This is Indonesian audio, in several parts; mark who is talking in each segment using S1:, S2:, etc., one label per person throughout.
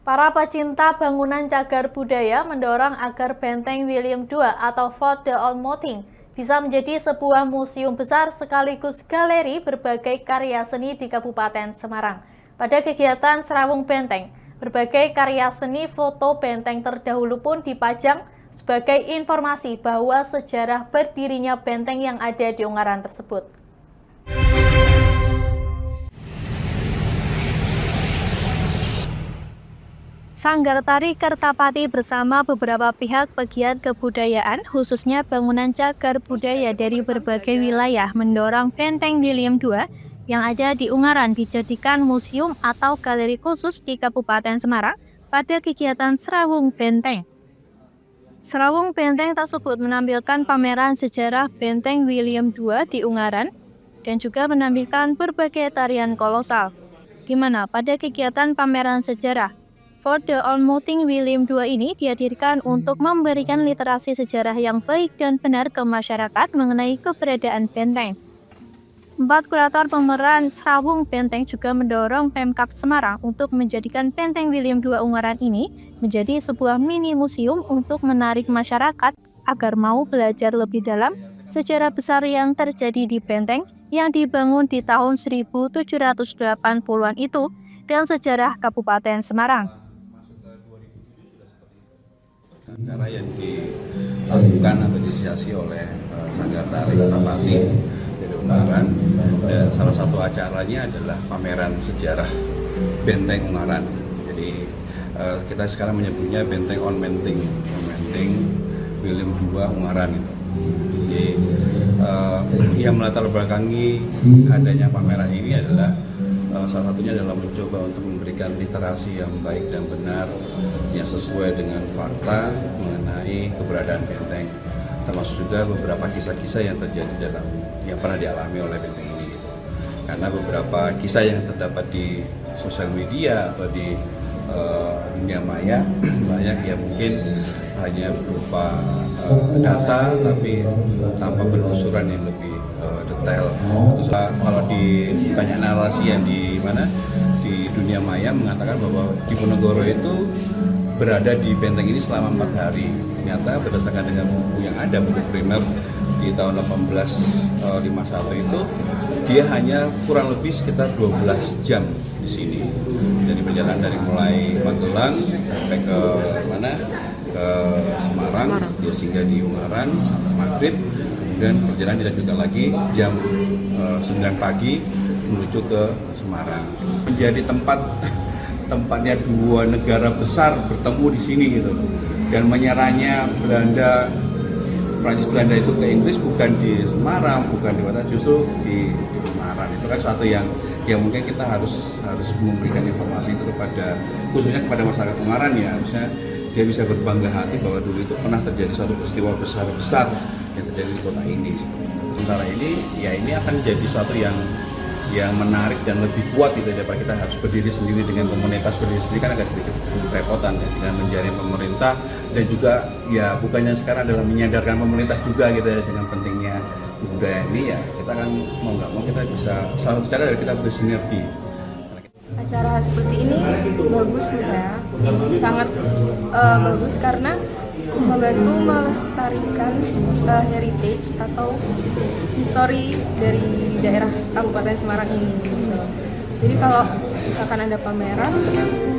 S1: Para pecinta bangunan cagar budaya mendorong agar Benteng William II atau Fort de Olmoting bisa menjadi sebuah museum besar sekaligus galeri berbagai karya seni di Kabupaten Semarang. Pada kegiatan Serawung Benteng, berbagai karya seni foto benteng terdahulu pun dipajang sebagai informasi bahwa sejarah berdirinya benteng yang ada di Ungaran tersebut. Sanggar Tari Kertapati bersama beberapa pihak pegiat kebudayaan, khususnya bangunan cagar budaya dari berbagai wilayah, mendorong Benteng William II yang ada di Ungaran dijadikan museum atau galeri khusus di Kabupaten Semarang pada kegiatan Serawung Benteng. Serawung Benteng tersebut menampilkan pameran sejarah Benteng William II di Ungaran dan juga menampilkan berbagai tarian kolosal, di mana pada kegiatan pameran sejarah Fort de Olmoting William II ini dihadirkan untuk memberikan literasi sejarah yang baik dan benar ke masyarakat mengenai keberadaan benteng. 4 kurator pemeran Serawung Benteng juga mendorong Pemkab Semarang untuk menjadikan Benteng William II Ungaran ini menjadi sebuah mini museum untuk menarik masyarakat agar mau belajar lebih dalam sejarah besar yang terjadi di benteng yang dibangun di tahun 1780-an itu dan sejarah Kabupaten Semarang.
S2: Cara yang dilakukan atau diinisiasi oleh Sanggar Tari Kertapati dari Ungaran, dan salah satu acaranya adalah pameran sejarah Benteng Ungaran. Jadi kita sekarang menyebutnya Benteng Olmoting William II Ungaran. Jadi yang melatar belakangi adanya pameran ini adalah salah satunya adalah mencoba untuk memberikan literasi yang baik dan benar yang sesuai dengan fakta mengenai keberadaan benteng, termasuk juga beberapa kisah-kisah yang terjadi yang pernah dialami oleh benteng ini gitu. Karena beberapa kisah yang terdapat di sosial media atau di dunia maya banyak yang mungkin hanya berupa data tapi tanpa penelusuran yang lebih detail. Kalau di banyak narasi yang di dunia maya mengatakan bahwa Diponegoro itu berada di benteng ini selama 4 hari. Ternyata berdasarkan dengan buku yang ada, buku primer di tahun 1851 itu, dia hanya kurang lebih sekitar 12 jam di sini. Jadi perjalanan dari mulai Magelang sampai ke Semarang, dia singgah di Ungaran sampai maghrib, kemudian perjalanan dilanjutkan lagi jam 9 pagi menuju ke Semarang. Menjadi tempatnya dua negara besar bertemu di sini gitu. Dan menyerahnya Prancis Belanda itu ke Inggris bukan di Semarang, bukan di kota, justru di Ungaran. Itu kan suatu yang mungkin kita harus memberikan informasi itu khususnya kepada masyarakat Ungaran, ya harusnya dia bisa berbangga hati bahwa dulu itu pernah terjadi suatu peristiwa besar yang terjadi di kota ini. Sementara ini, ya ini akan jadi suatu yang menarik dan lebih kuat gitu, daripada kita harus berdiri sendiri dengan komunitas berdiri sendiri kan agak sedikit repotan ya, dengan menjaring pemerintah dan juga ya bukannya sekarang adalah menyadarkan pemerintah juga gitu ya dengan pentingnya budaya ini, ya kita kan mau nggak mau kita bisa salah satu cara dari kita bersinergi.
S3: Acara seperti ini bagus menurut saya, sangat bagus karena membantu melestarikan heritage atau histori dari daerah Kabupaten Semarang ini gitu. Jadi kalau akan ada pameran,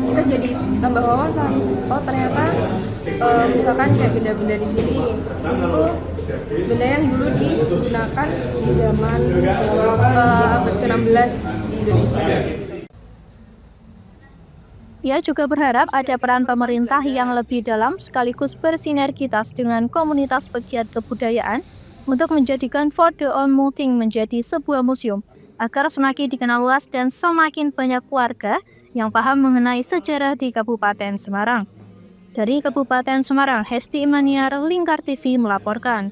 S3: kita jadi tambah wawasan. Oh ternyata misalkan kayak benda-benda di sini itu benda yang dulu digunakan di zaman abad ke-16 di Indonesia.
S1: Ia juga berharap ada peran pemerintah yang lebih dalam sekaligus bersinergitas dengan komunitas pegiat kebudayaan untuk menjadikan Fort de Olmoting menjadi sebuah museum agar semakin dikenal luas dan semakin banyak warga yang paham mengenai sejarah di Kabupaten Semarang. Dari Kabupaten Semarang, Hesti Imaniar, Lingkar TV melaporkan.